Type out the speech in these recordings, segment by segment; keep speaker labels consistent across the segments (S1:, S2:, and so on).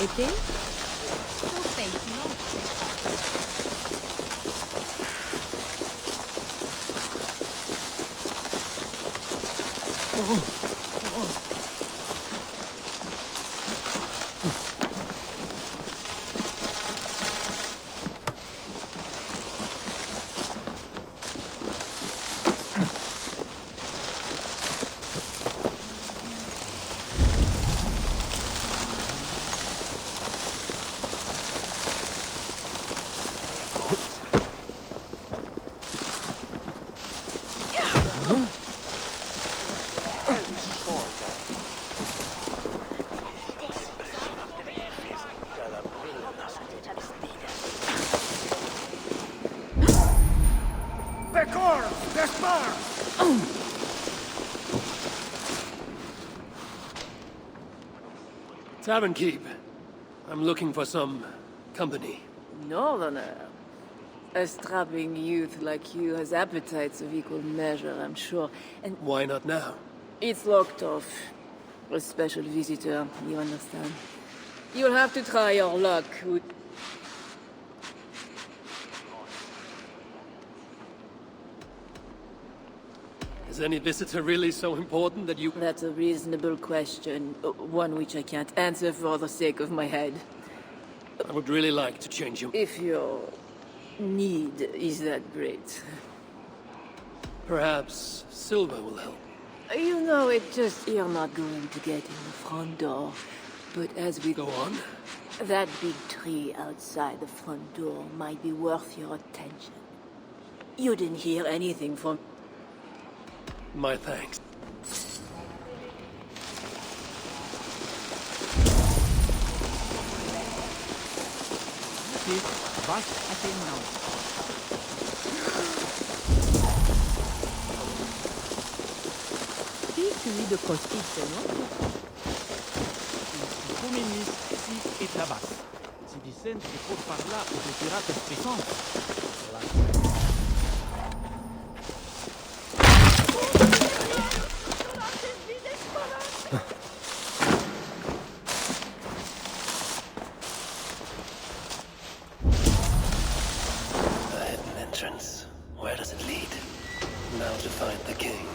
S1: été?
S2: So fake, no?
S3: Tavern Keep. I'm looking for some company.
S1: Northerner. A strapping youth like you has appetites of equal measure, I'm sure. And
S3: Why not now?
S1: it's locked off. A special visitor, you understand. You'll have to try your luck.
S3: Is any visitor really so important that you...
S1: That's a reasonable question. One which I can't answer for the sake of my head.
S3: I would really like to change you.
S1: If your need is that great.
S3: Perhaps silver will help.
S1: You know, you're not going to get in the front door. But as we
S3: Go on.
S1: that big tree outside the front door might be worth your attention. You didn't hear anything from...
S3: My thanks.
S4: Was attendant.
S2: Celui de Costis, non?
S4: Comenis si et tabas. Si dicen que por parlar de piratas pesantes.
S3: A hidden entrance. Where does it lead? Now to find the king.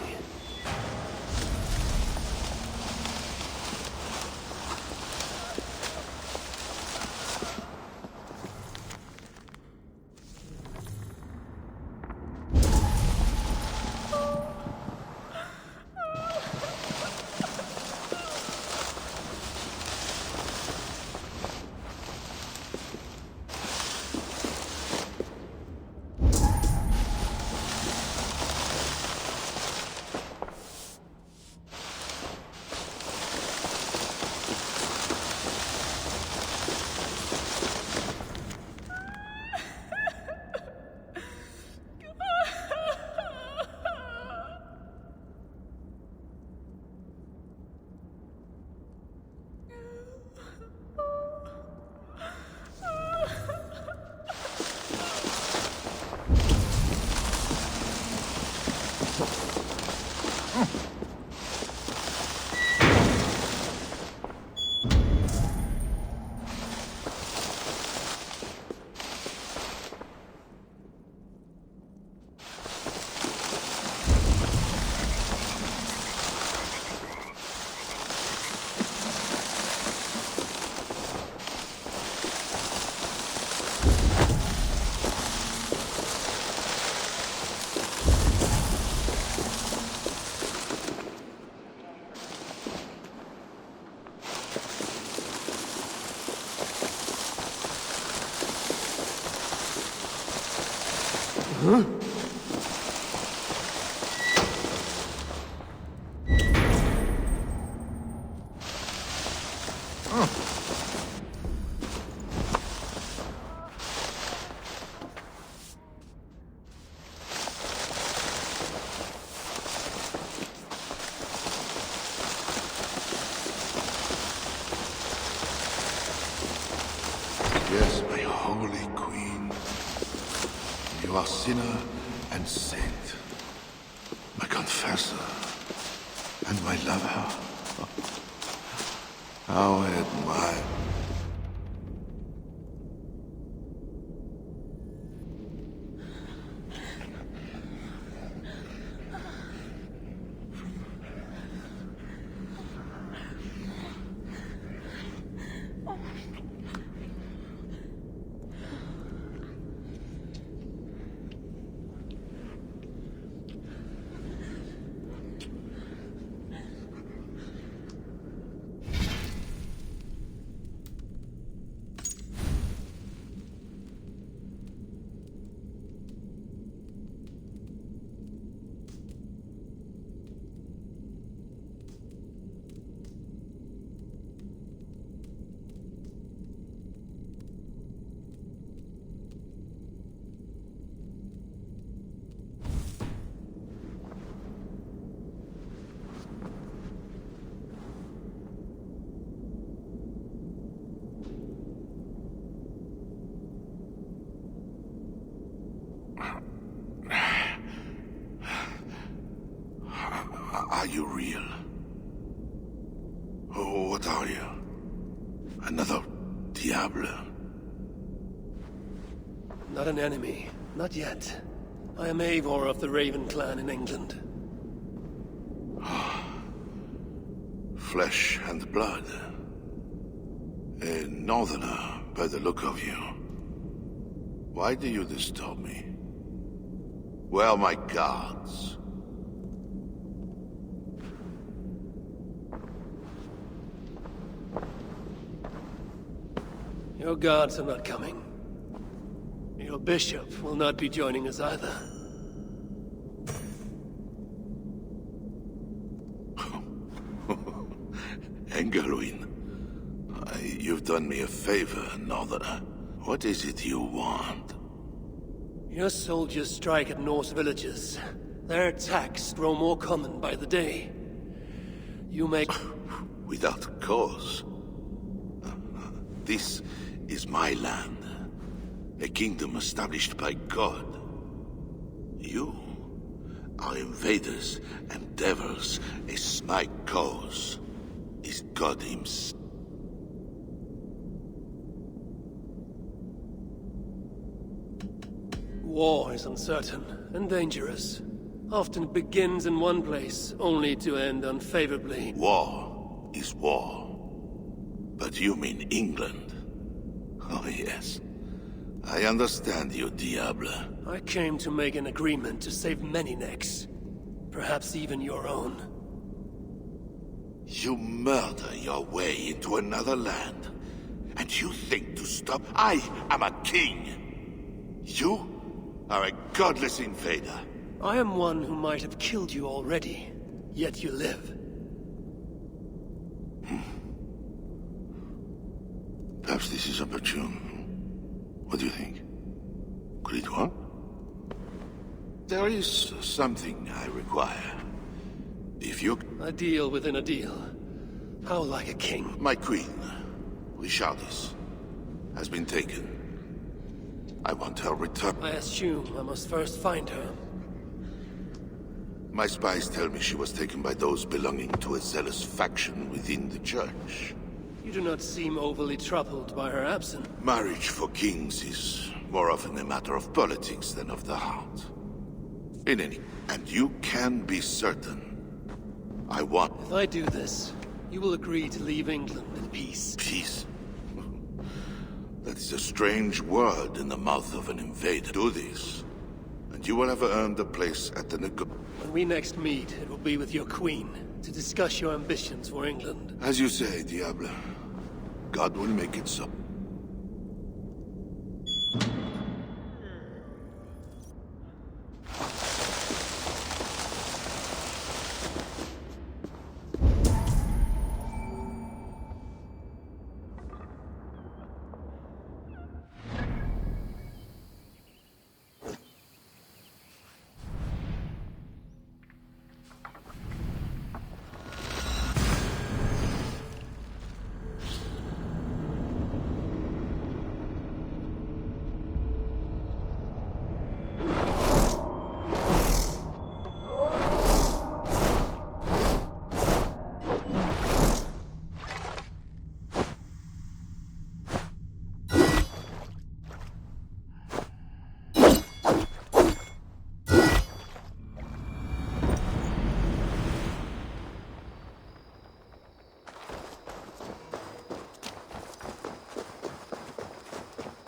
S5: Yes, my holy queen. You are sinner and saint. My confessor. And my lover. How I admire. you real? Oh, what are you? Another Diable?
S3: Not an enemy. Not yet. I am Eivor of the Raven clan in England.
S5: Flesh and blood. A northerner, by the look of you. Why do you disturb me? Where are my guards?
S3: Your guards are not coming. Your bishop will not be joining us either.
S5: Engelwin, you've done me a favor, Northerner. What is it you want?
S3: Your soldiers strike at Norse villages. Their attacks grow more common by the day. You make...
S5: Without cause. This is my land. A kingdom established by God. You are invaders and devils. Is my cause is God himself.
S3: War is uncertain and dangerous. Often it begins in one place, only to end unfavorably.
S5: War is war. But you mean England? Oh, yes. I understand you, Diable.
S3: I came to make an agreement to save many necks. Perhaps even your own.
S5: You murder your way into another land. And you think to stop? I am a king. You are a godless invader.
S3: I am one who might have killed you already, yet you live.
S5: Perhaps this is opportune. What do you think? Could it work? There is something I require. If you...
S3: A deal within a deal. How like a king.
S5: My queen, Richardis, has been taken. I want her returned.
S3: I assume I must first find her.
S5: My spies tell me she was taken by those belonging to a zealous faction within the church.
S3: You do not seem overly troubled by her absence.
S5: Marriage for kings is more often a matter of politics than of the heart. In any... And you can be certain. I want...
S3: If I do this, you will agree to leave England in peace.
S5: Peace? That is a strange word in the mouth of an invader. Do this, and you will have earned a place at the
S3: When we next meet, it will be with your queen, to discuss your ambitions for England.
S5: As you say, Diable. God will make it so.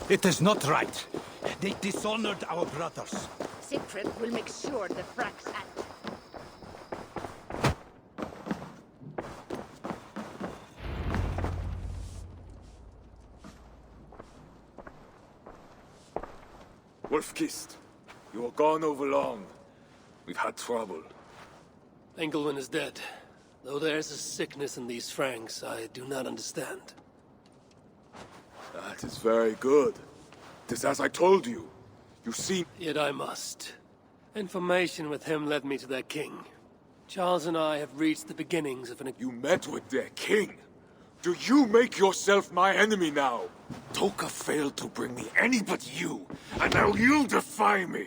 S4: It is not right. They dishonored our brothers.
S2: Siegfried will make sure the fracks act.
S6: Wolfkist, you were gone over long. We've had trouble.
S3: Engelwin is dead. Though there's a sickness in these Franks I do not understand.
S6: That is very good. Tis as I told you. You see...
S3: Yet I must. Information with him led me to their king. Charles and I have reached the beginnings of an...
S6: You met with their king? Do you make yourself my enemy now? Toka failed to bring me any but you, and now you defy me!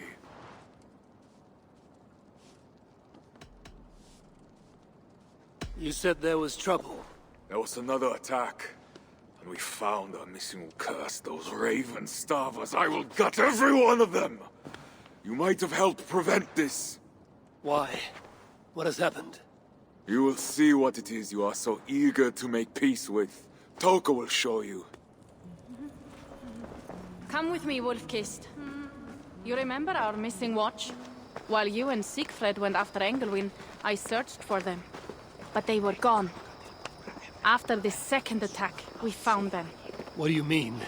S3: You said there was trouble.
S6: There was another attack, and we found our missing curse. Those raven starvers, I will gut every one of them! You might have helped prevent this.
S3: Why? What has happened?
S6: You will see what it is you are so eager to make peace with. Toka will show you.
S2: Come with me, Wolf-Kissed. You remember our missing watch? While you and Siegfried went after Engelwin, I searched for them. But they were gone. After the second attack, we found them.
S3: What do you mean?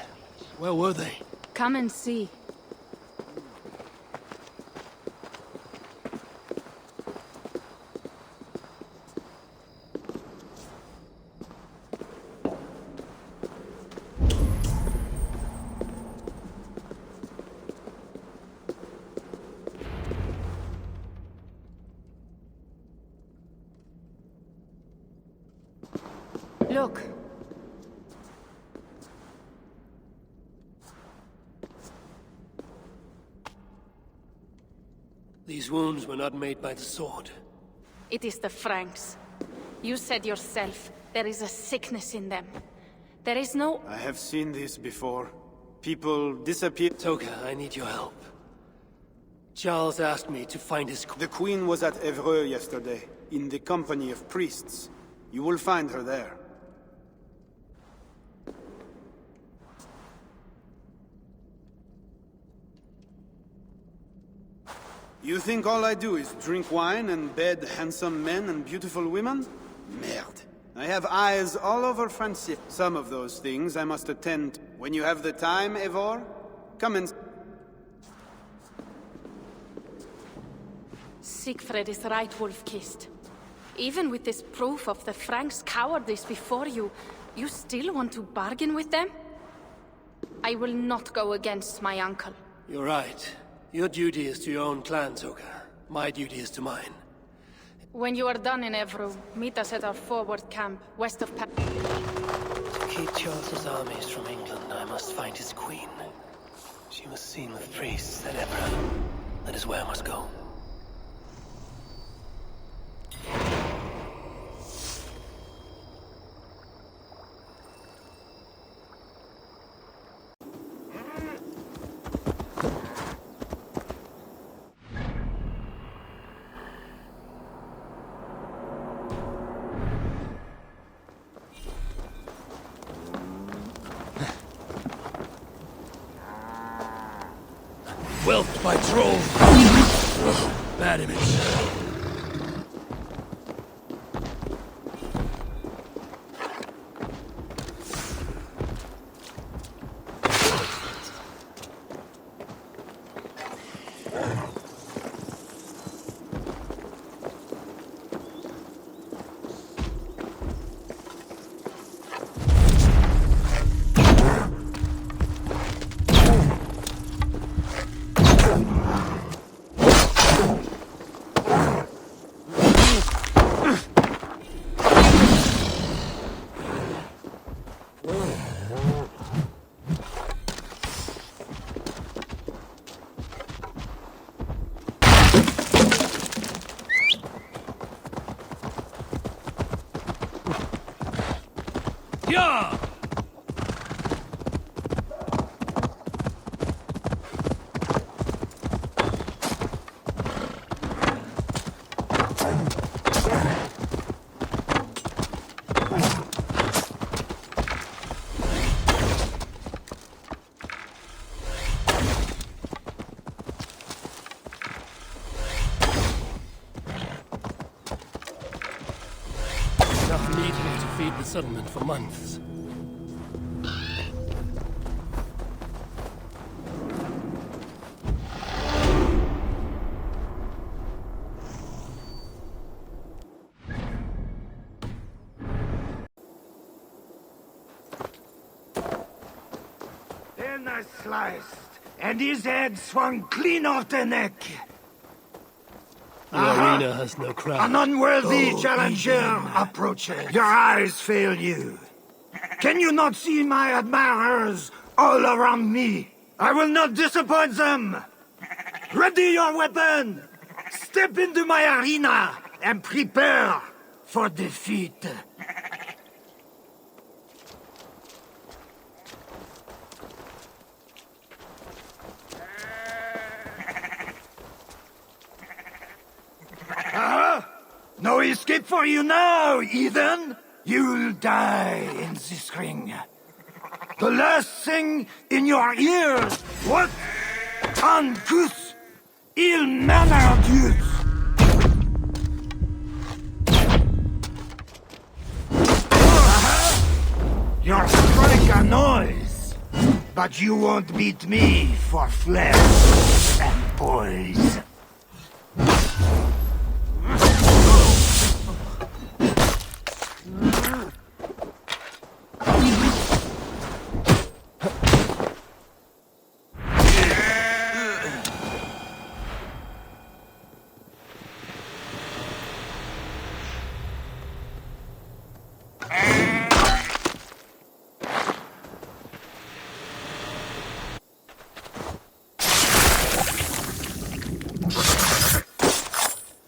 S3: Where were they?
S2: Come and see. Look.
S3: These wounds were not made by the sword.
S2: It is the Franks. You said yourself, there is a sickness in them. There is no...
S7: I have seen this before. People disappear.
S3: Toka, I need your help. Charles asked me to find his...
S7: The Queen was at Evreux yesterday, in the company of priests. You will find her there. You think all I do is drink wine and bed handsome men and beautiful women? Merde. I have eyes all over France. Some of those things I must attend. When you have the time, Eivor, come and...
S2: Siegfried is right, Wolf-Kissed. Even with this proof of the Franks' cowardice before you, you still want to bargain with them? I will not go against my uncle.
S3: You're right. Your duty is to your own clan, Toka. My duty is to mine.
S2: When you are done in Evreux, meet us at our forward camp, west of Pa...
S3: To keep Charles's armies from England, I must find his queen. She was seen with priests at Evreux. That is where I must go. Whelped by trolls. Bad image. Yeah! Enough meat here to feed the settlement for months.
S8: Then I sliced, and his head swung clean off the neck.
S3: The arena has no crowd.
S8: An unworthy challenger approaches. Your eyes fail you. Can you not see my admirers all around me? I will not disappoint them. Ready your weapon. Step into my arena and prepare for defeat. No escape for you now, Ethan! You'll die in this ring. The last thing in your ears, what? Uncouth, ill-mannered youth! Your strike a noise, but you won't beat me for flesh and poise.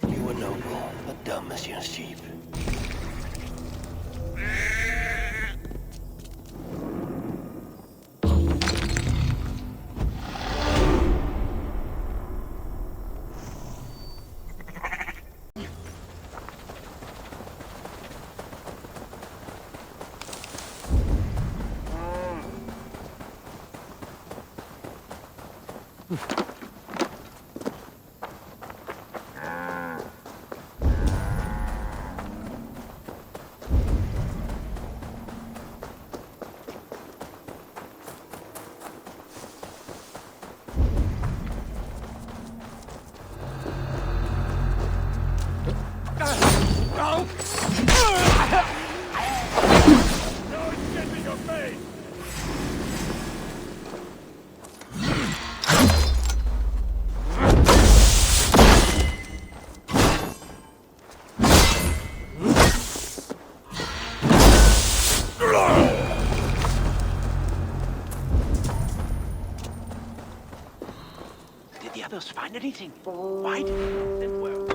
S3: You were noble, but dumb as your sheep.
S4: Did the others find anything? Why did they work?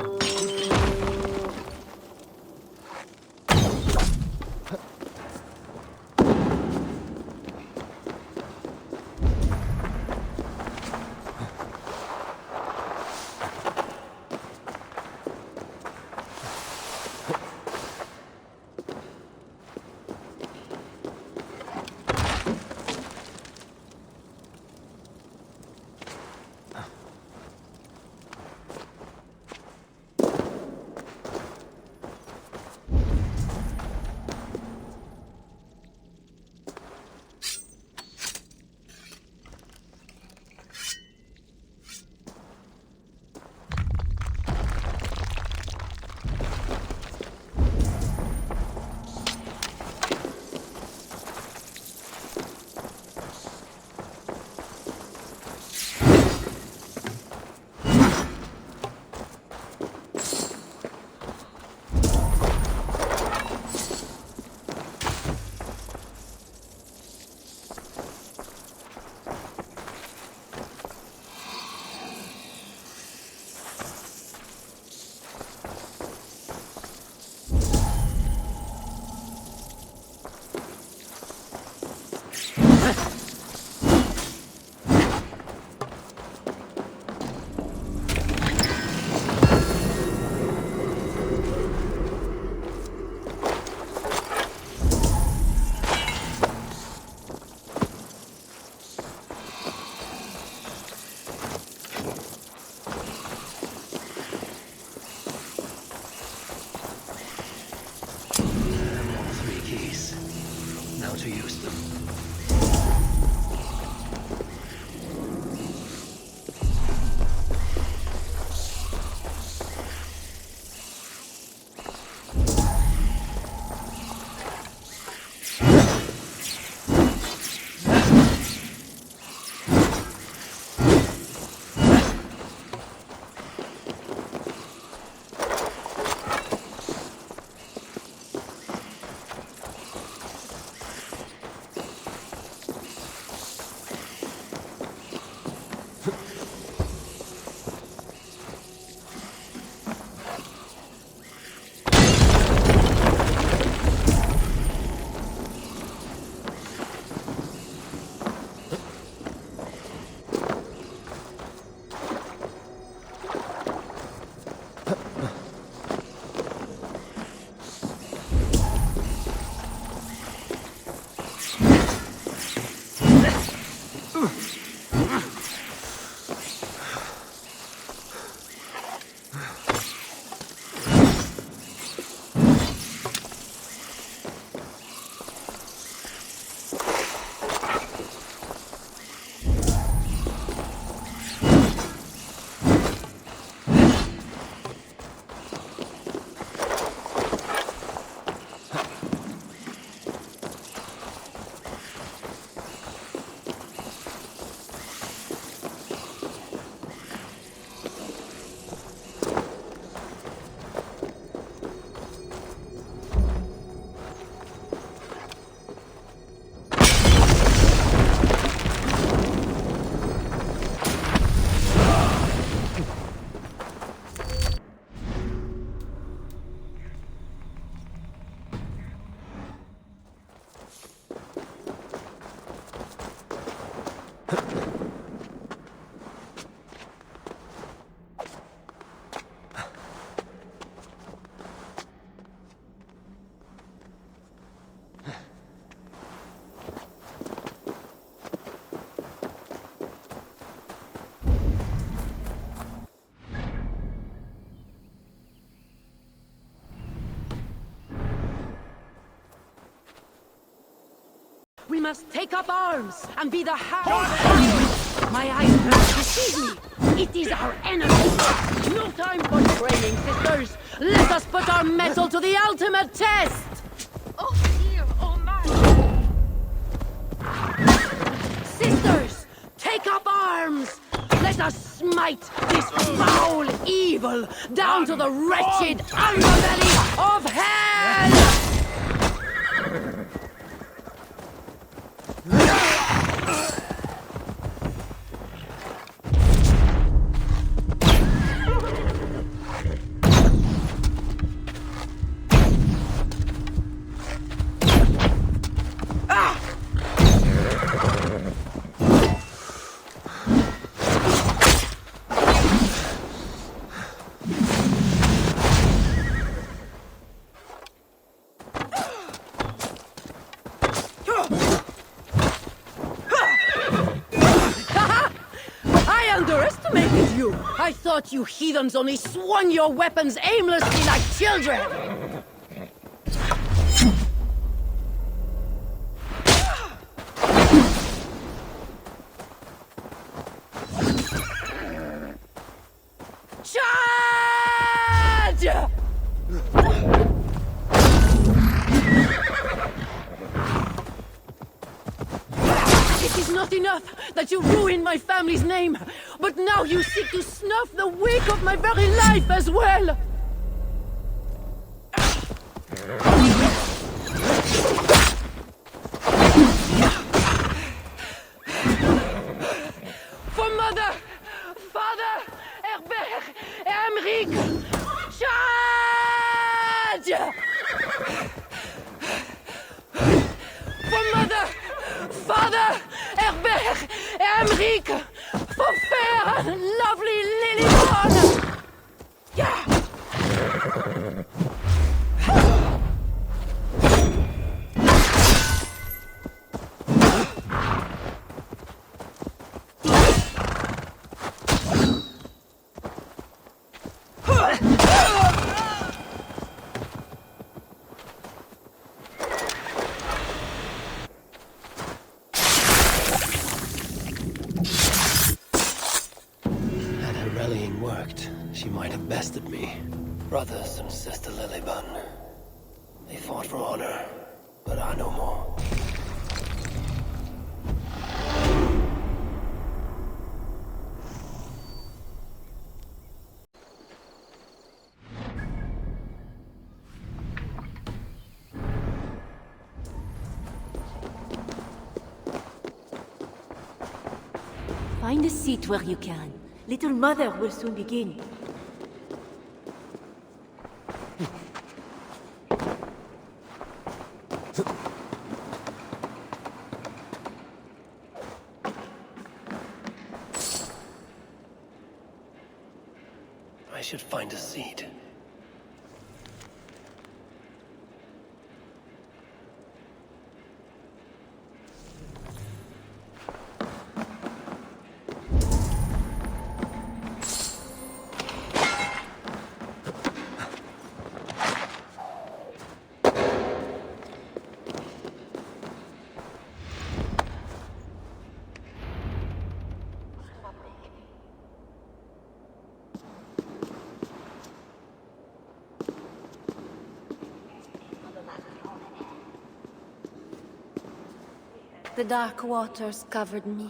S9: must take up arms and be the hound. My eyes do not deceive me. It is our enemy. No time for training, sisters. Let us put our mettle to the ultimate test.
S2: Oh dear, oh my.
S9: Sisters, take up arms. Let us smite this foul evil down to the wretched underbelly of hell! I thought you heathens only swung your weapons aimlessly like children! Charge! It is not enough that you ruined my family's name, but now you seek to snuff the wick of my very life as well! For Mother, Father, Herbert, and Emmerich! Charge! For Mother, Father, Herbert, and Emmerich! For fair and lovely LILIBONNE! Yeah!
S3: Worked, she might have bested me. Brothers and Sister LILIBONNE. They fought for honor, but I know more.
S1: Find a seat where you can. Little Mother will soon begin.
S3: I should find a seat.
S10: The dark waters covered me.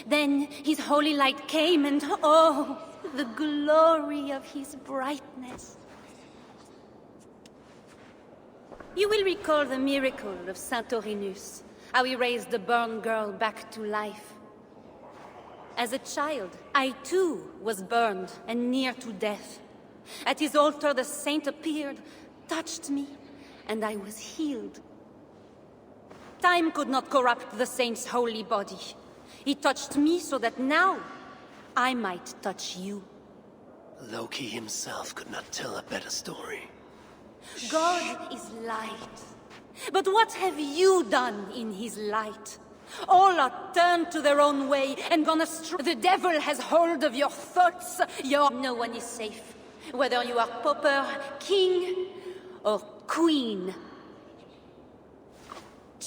S10: Then his holy light came and oh, the glory of his brightness. You will recall the miracle of Saint Aurinus, how he raised the burned girl back to life. As a child, I too was burned and near to death. At his altar the saint appeared, touched me, and I was healed. Time could not corrupt the saint's holy body. He touched me so that now I might touch you.
S3: Loki himself could not tell a better story.
S10: God is light. But what have you done in his light? All are turned to their own way and gone astray. The devil has hold of your thoughts. No one is safe. Whether you are pauper, king, or queen.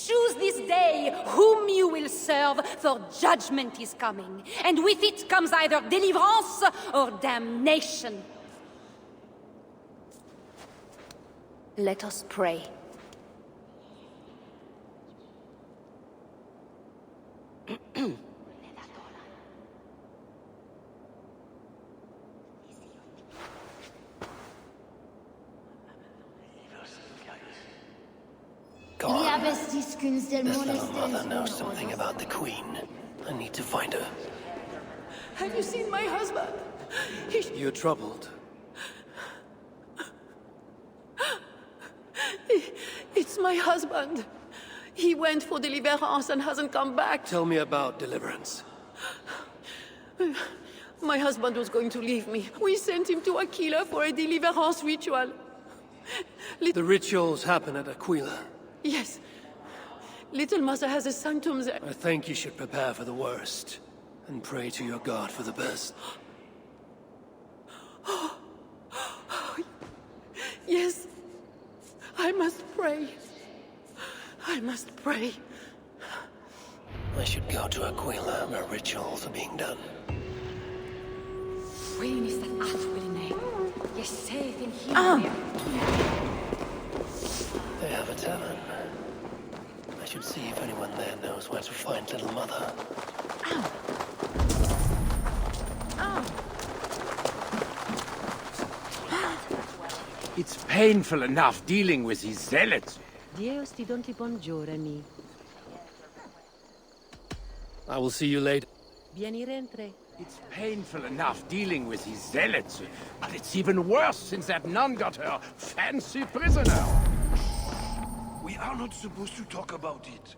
S10: Choose this day whom you will serve, for judgment is coming, and with it comes either deliverance or damnation. Let us pray.
S3: This little mother knows something about the Queen. I need to find her.
S1: Have you seen my husband?
S3: You're troubled.
S1: It's my husband. He went for deliverance and hasn't come back.
S3: Tell me about deliverance.
S1: My husband was going to leave me. We sent him to Aquila for a deliverance ritual.
S3: The rituals happen at Aquila.
S1: Yes. Little Mother has a sanctum there.
S3: I think you should prepare for the worst and pray to your God for the best.
S1: Yes. I must pray. I must pray.
S3: I should go to Aquila where rituals are being done. They have a tavern. I should see if anyone there knows where to find Little Mother.
S4: It's painful enough dealing with these zealots.
S3: I will see you later.
S4: It's painful enough dealing with these zealots, but it's even worse since that nun got her fancy prisoner.
S8: We are not supposed to talk about it.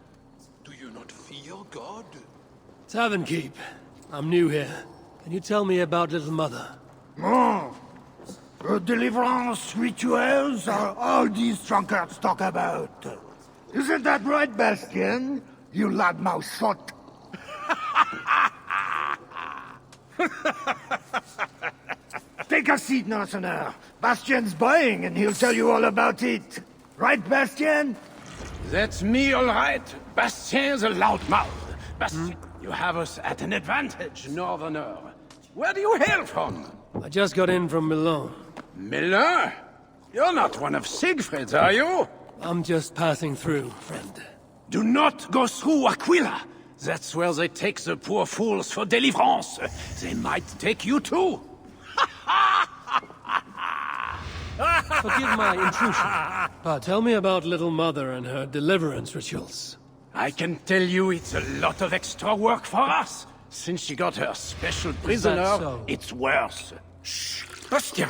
S8: Do you not fear God?
S3: Tavern keep. I'm new here. Can you tell me about Little Mother?
S8: Deliverance rituals are all these drunkards talk about. Isn't that right, Bastien? You loudmouth shot. Take a seat, Narsener. Bastien's buying, and he'll tell you all about it. Right, Bastien?
S4: That's me, all right. Bastien's a loudmouth. Bastien, you have us at an advantage, Northerner. Where do you hail from?
S3: I just got in from Milan.
S4: Milan? You're not one of Siegfried's, are you?
S3: I'm just passing through, friend.
S4: Do not go through Aquila. That's where they take the poor fools for deliverance. They might take you too.
S3: Forgive my intrusion, but tell me about Little Mother and her deliverance rituals.
S4: I can tell you it's a lot of extra work for us. Since she got her special prisoner,
S3: so?
S4: it's worse.
S8: Shh! Bastien!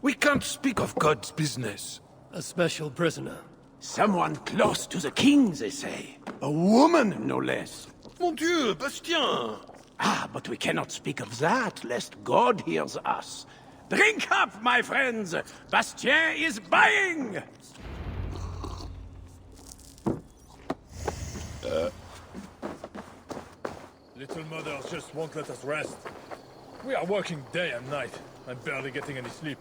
S8: We can't speak of God's business.
S3: A special prisoner.
S4: Someone close to the king, they say. A woman, no less.
S8: Mon Dieu, Bastien!
S4: Ah, but we cannot speak of that, lest God hears us. Drink up, my friends! Bastien is buying!
S11: Little Mother just won't let us rest. We are working day and night, and barely getting any sleep.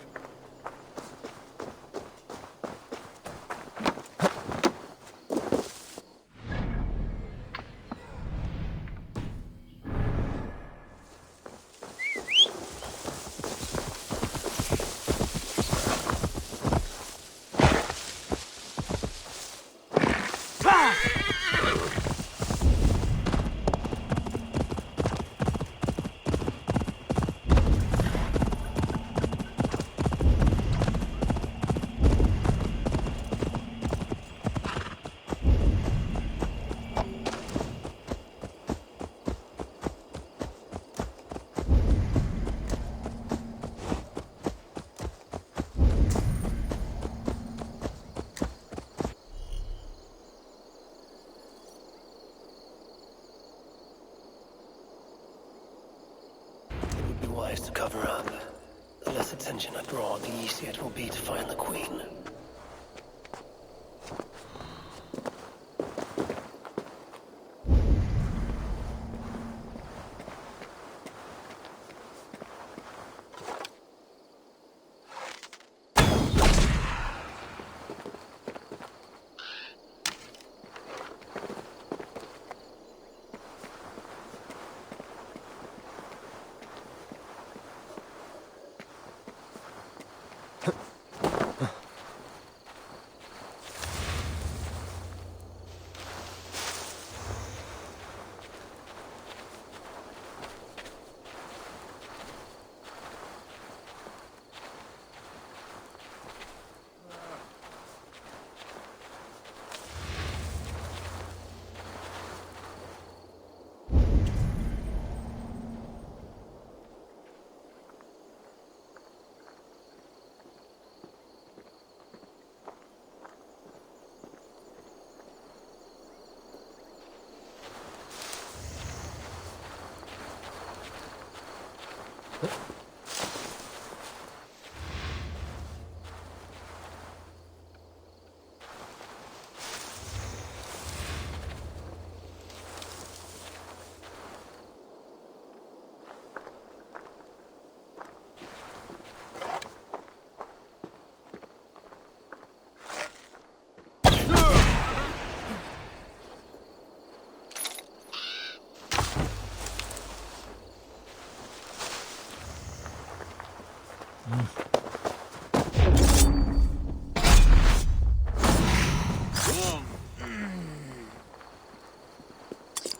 S3: Wise to cover up. The less attention I draw, the easier it will be to find the Queen.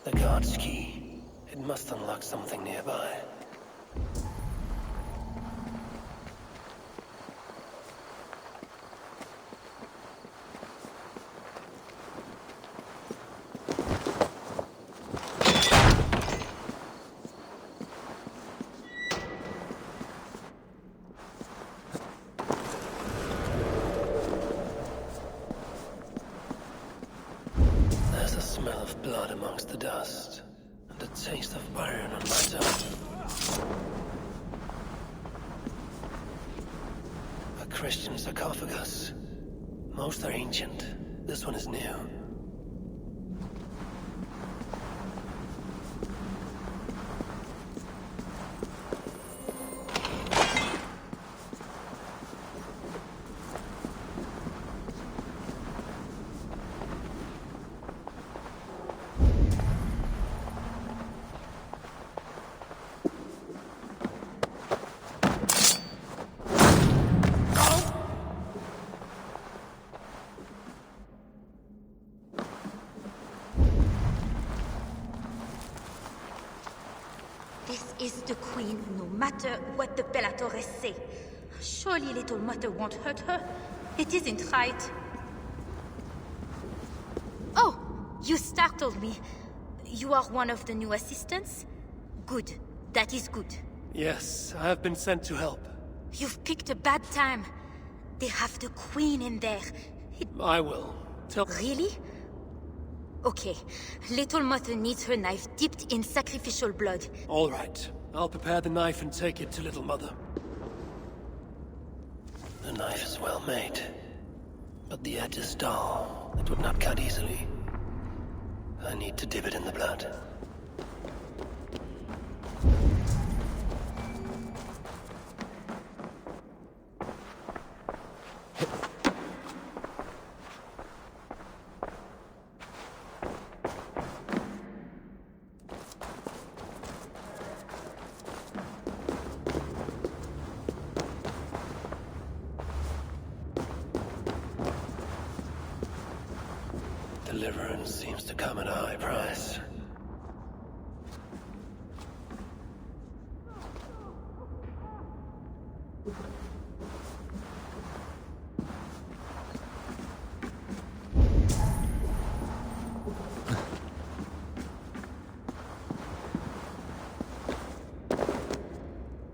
S3: The guard's key. It must unlock something nearby. There's a smell of blood amongst the dust, and a taste of iron on my tongue. A Christian sarcophagus. Most are ancient. This one is new.
S12: This is the queen, no matter what the Bellatores say. Surely little mother won't hurt her. It isn't right. Oh, you startled me. You are one of the new assistants? Good. That is good.
S3: Yes, I have been sent to help.
S12: You've picked a bad time. They have the queen in there.
S3: I will. Tell...
S12: Really? Okay. Little mother needs her knife dipped in sacrificial blood.
S3: All right. I'll prepare the knife and take it to Little Mother. The knife is well made, but the edge is dull. It would not cut easily. I need to dip it in the blood. Deliverance seems to come at a high price.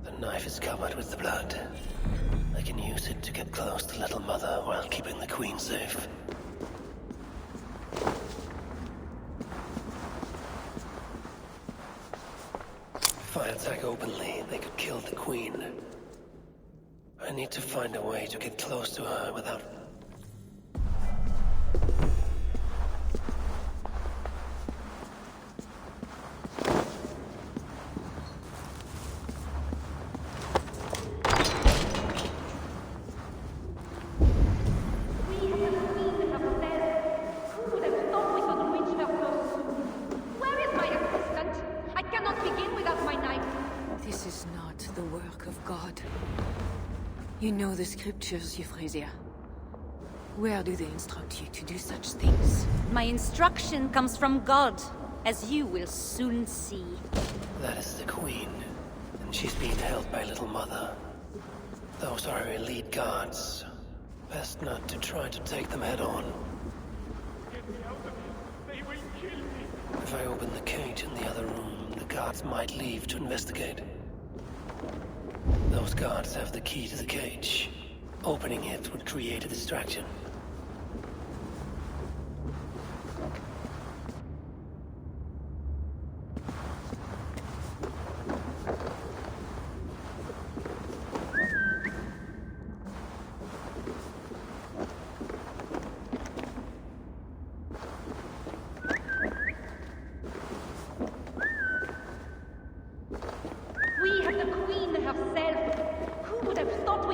S3: The knife is covered with the blood. I can use it to get close to Little Mother while keeping the Queen safe. If I attack openly, they could kill the Queen. I need to find a way to get close to her without...
S1: This is not the work of God. You know the scriptures, Euphrasia. Where do they instruct you to do such things?
S10: My instruction comes from God, as you will soon see.
S3: That is the Queen, and she's being held by Little Mother. Those are her elite guards. Best not to try to take them head on. If I open the cage in the other room, the guards might leave to investigate. Those guards have the key to the cage. Opening it would create a distraction.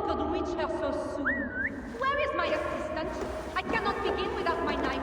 S12: we could reach her so soon. Where is my assistant? I cannot begin without my knife.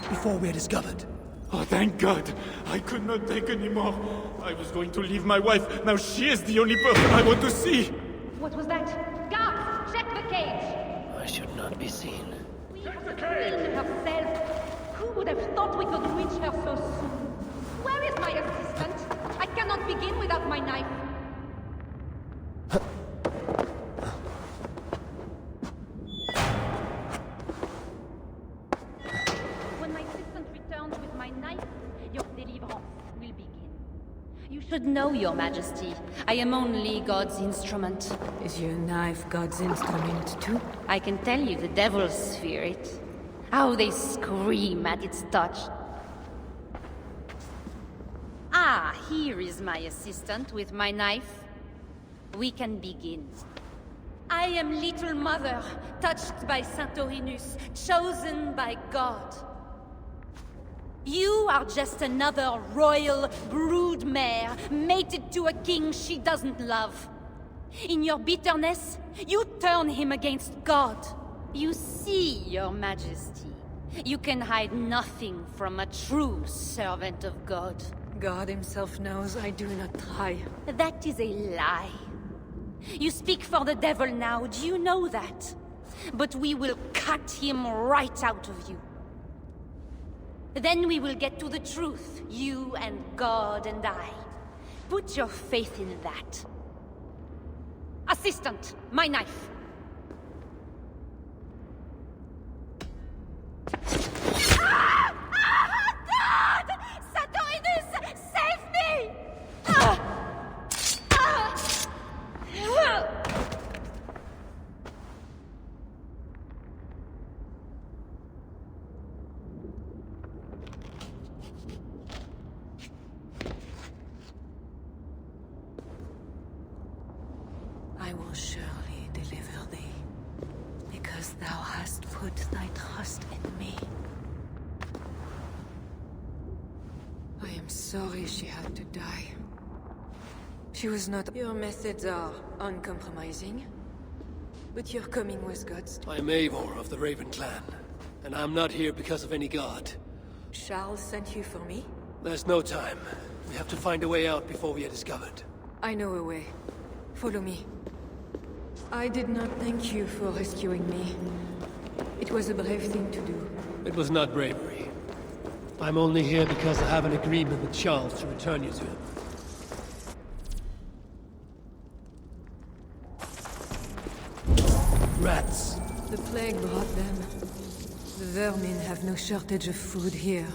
S3: Before we're discovered.
S6: Oh, thank God! I could not take any more. I was going to leave my wife. Now she is the only person I want to see.
S12: What was that? Guards, check the cage.
S3: I should not be seen.
S12: Check the queen herself. Who would have thought we could reach her so soon? Where is my assistant? I cannot begin without my knife. When my assistant returns with my knife, your deliverance will begin. You should know, Your Majesty. I am only God's instrument.
S1: Is your knife God's instrument too?
S10: I can tell you the devils fear it. How they scream at its touch. Ah, here is my assistant with my knife. We can begin. I am Little Mother, touched by Santorinus, chosen by God. You are just another royal broodmare, mated to a king she doesn't love. In your bitterness, you turn him against God. You see, Your Majesty, you can hide nothing from a true servant of God.
S1: God himself knows I do not try.
S10: That is a lie. You speak for the devil now, do you know that? But we will cut him right out of you. Then we will get to the truth, you and God and I. Put your faith in that. Assistant, my knife. Ah! Ah! God! Santorinus, save me! Ah! Ah!
S1: I will surely deliver thee, because thou hast put thy trust in me. I am sorry she had to die. She was not... Your methods are uncompromising, but your coming was God's...
S3: I am Eivor of the Raven Clan, and I'm not here because of any god.
S1: Charles sent you for me?
S3: There's no time. We have to find a way out before we are discovered.
S1: I know a way. Follow me. I did not thank you for rescuing me. It was a brave thing to do.
S3: It was not bravery. I'm only here because I have an agreement with Charles to return you to him. Rats.
S1: The plague brought them. The vermin have no shortage of food here.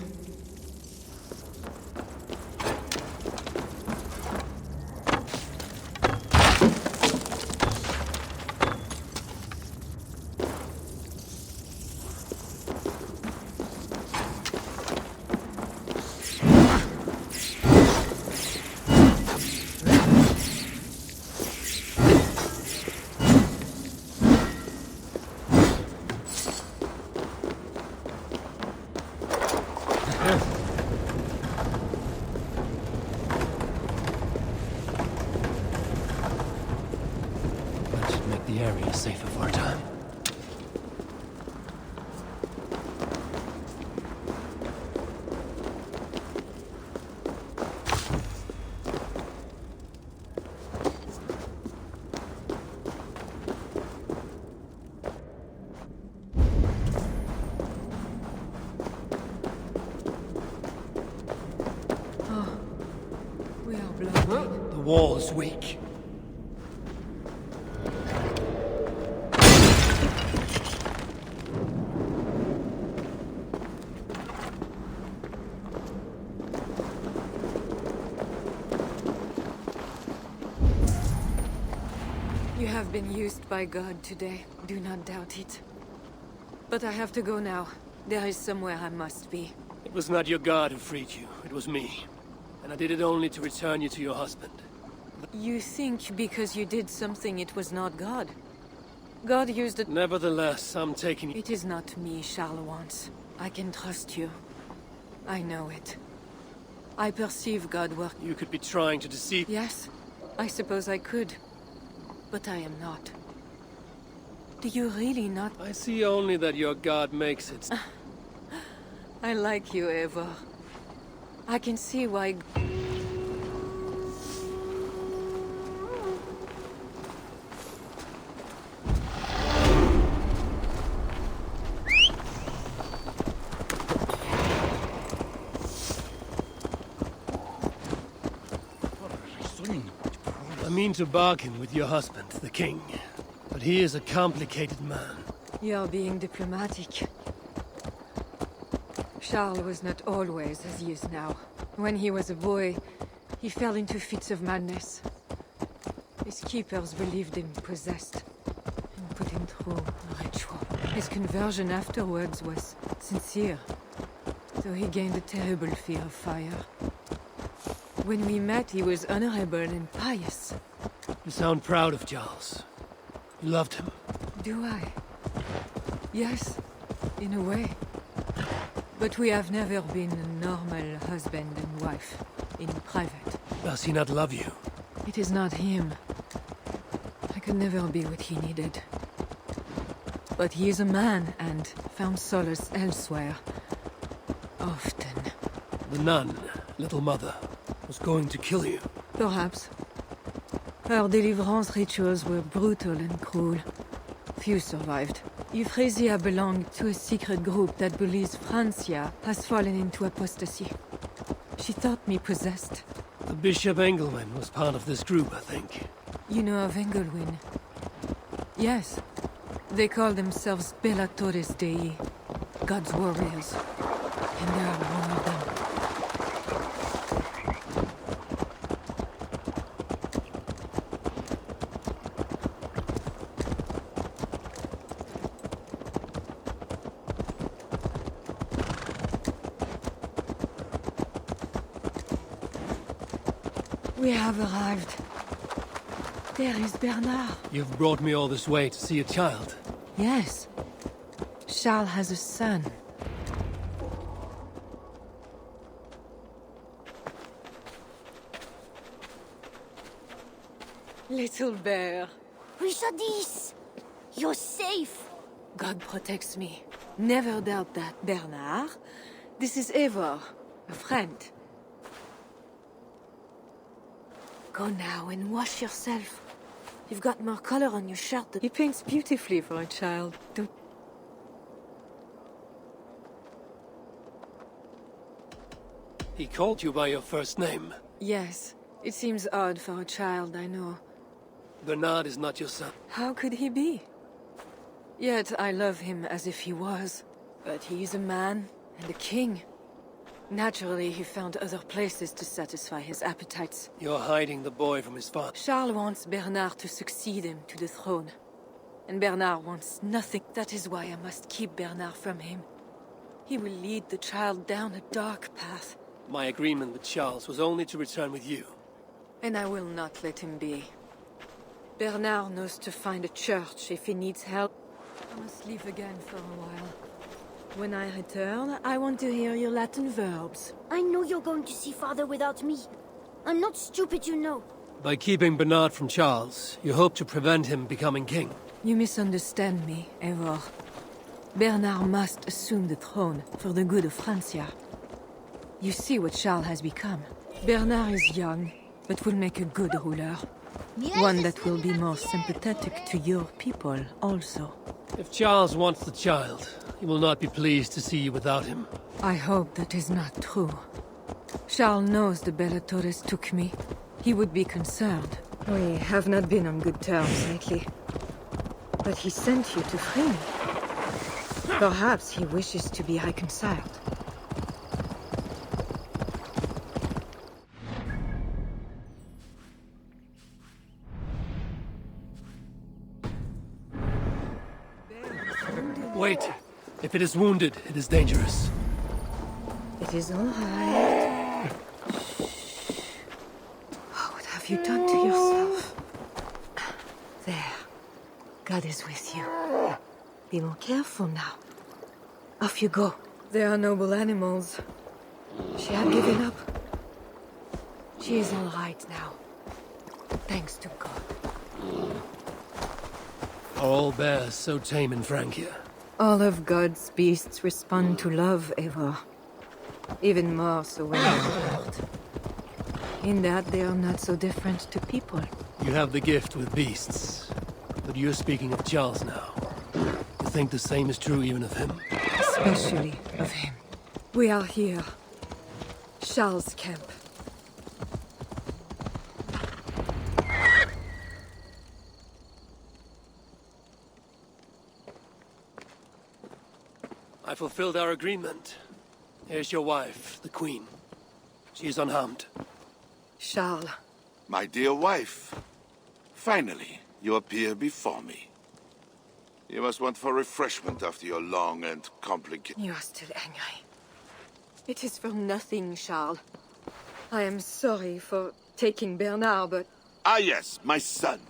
S3: Safer for a time. wall's weak.
S1: You have been used by God today. Do not doubt it. But I have to go now. There is somewhere I must be.
S3: It was not your God who freed you. It was me. And I did it only to return you to your husband.
S1: You think because you did something it was not God? God used it.
S3: Nevertheless, I'm taking...
S1: It is not me Charles wants. I can trust you. I know it. I perceive God work.
S3: You could be trying to deceive...
S1: Yes, I suppose I could. But I am not. Do you really not?
S3: I see only that your God makes it.
S1: I like you, Eva. I can see why...
S3: I mean to bargain with your husband, the king. But he is a complicated man.
S1: You are being diplomatic. Charles was not always as he is now. When he was a boy, he fell into fits of madness. His keepers believed him possessed, and put him through a ritual. His conversion afterwards was sincere, though he gained a terrible fear of fire. When we met, he was honorable and pious.
S3: You sound proud of Charles. You loved him.
S1: Do I? Yes, in a way. But we have never been a normal husband and wife, in private.
S3: Does he not love you?
S1: It is not him. I could never be what he needed. But he is a man and found solace elsewhere. Often.
S3: The nun, little mother, was going to kill you.
S1: Perhaps. Her deliverance rituals were brutal and cruel. Few survived. Euphrasia belonged to a secret group that believes Francia has fallen into apostasy. She thought me possessed.
S3: The Bishop Engelwin was part of this group, I think.
S1: You know of Engelwin? Yes. They call themselves Bellatores Dei, God's warriors. And they are one of them. We have arrived. There is Bernard.
S3: You've brought me all this way to see a child.
S1: Yes. Charles has a son. Little bear.
S12: Richardis! You're safe!
S1: God protects me. Never doubt that, Bernard. This is Eivor, a friend. Go now and wash yourself. You've got more color on your shirt. He paints beautifully for a child. Don't...
S3: He called you by your first name.
S1: Yes. It seems odd for a child, I know.
S3: Bernard is not your son.
S1: How could he be? Yet I love him as if he was. But he is a man and a king. Naturally, he found other places to satisfy his appetites.
S3: You're hiding the boy from his father.
S1: Charles wants Bernard to succeed him to the throne. And Bernard wants nothing. That is why I must keep Bernard from him. He will lead the child down a dark path.
S3: My agreement with Charles was only to return with you.
S1: And I will not let him be. Bernard knows to find a church if he needs help. I must leave again for a while. When I return, I want to hear your Latin verbs.
S12: I know you're going to see Father without me. I'm not stupid, you know.
S3: By keeping Bernard from Charles, you hope to prevent him becoming king.
S1: You misunderstand me, Eivor. Bernard must assume the throne for the good of Francia. You see what Charles has become. Bernard is young, but will make a good ruler. One that will be more sympathetic to your people, also.
S3: If Charles wants the child, he will not be pleased to see you without him.
S1: I hope that is not true. Charles knows the Bellatores took me. he would be concerned. We have not been on good terms lately. But he sent you to free me. Perhaps he wishes to be reconciled.
S13: Wait. If it is wounded, it is dangerous.
S1: It is all right. Shh. What have you done to yourself? There. God is with you. Be more careful now. Off you go. They are noble animals. She had given up. She is all right now. Thanks to God.
S13: Are all bears so tame in Francia?
S1: All of God's beasts respond to love, Eivor. Even more so when they're hurt. In that they are not so different to people.
S13: You have the gift with beasts. But you're speaking of Charles now. You think the same is true even of him?
S1: Especially of him. We are here. Charles' camp.
S13: I fulfilled our agreement. Here's your wife, the Queen. She is unharmed.
S1: Charles.
S5: My dear wife. Finally, you appear before me. You must want for refreshment after your long and complicated...
S1: You are still angry. It is for nothing, Charles. I am sorry for taking Bernard, but...
S5: Ah, yes, my son.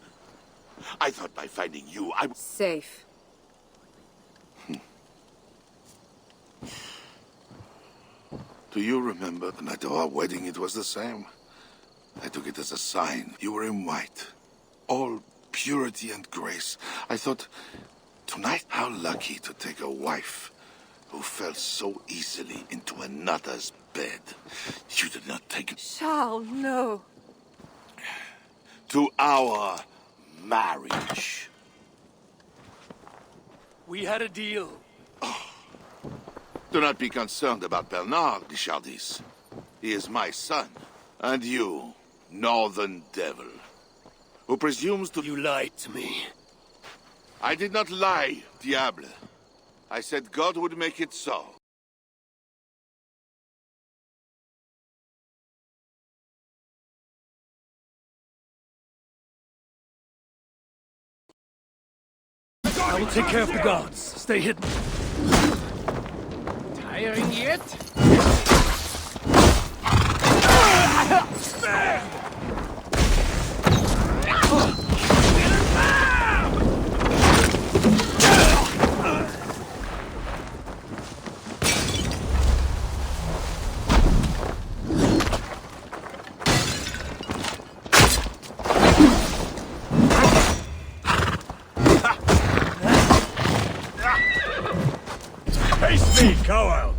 S5: I thought by finding you, I...
S1: Safe.
S5: Do you remember the night of our wedding? It was the same. I took it as a sign. You were in white. All purity and grace. I thought, tonight, how lucky to take a wife who fell so easily into another's bed. You did not take it.
S1: Charles, no.
S5: To our marriage.
S13: We had a deal.
S5: Do not be concerned about Bernard, Richardis. He is my son. And you, northern devil, who presumes to...
S13: You lied to me.
S5: I did not lie, Diable. I said God would make it so.
S13: I will take care of the guards. Stay hidden.
S4: Tiring yet?
S11: Face me, coward!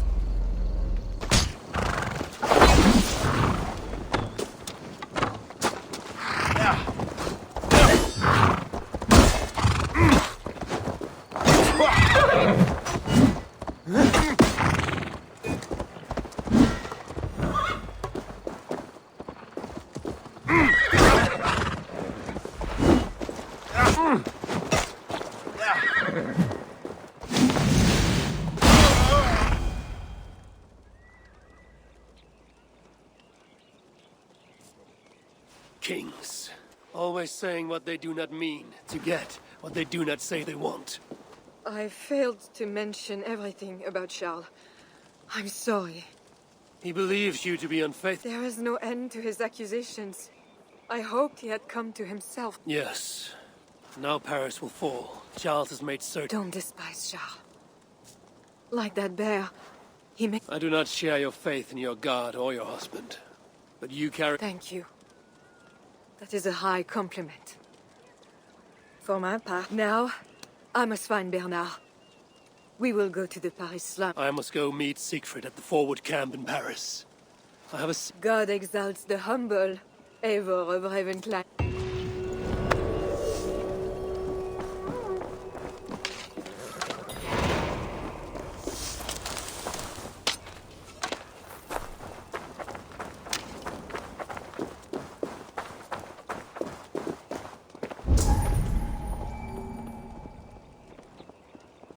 S13: Kings. Always saying what they do not mean, to get what they do not say they want.
S1: I failed to mention everything about Charles. I'm sorry.
S13: He believes you to be unfaithful.
S1: There is no end to his accusations. I hoped he had come to himself.
S13: Yes. Now Paris will fall. Charles has made certain...
S1: Don't despise Charles. Like that bear, he may...
S13: I do not share your faith in your God or your husband. But you carry...
S1: Thank you. That is a high compliment. For my part, now, I must find Bernard. We will go to the Paris slum.
S13: I must go meet Siegfried at the forward camp in Paris. I have a...
S1: God exalts the humble, Eivor of Ravenclan.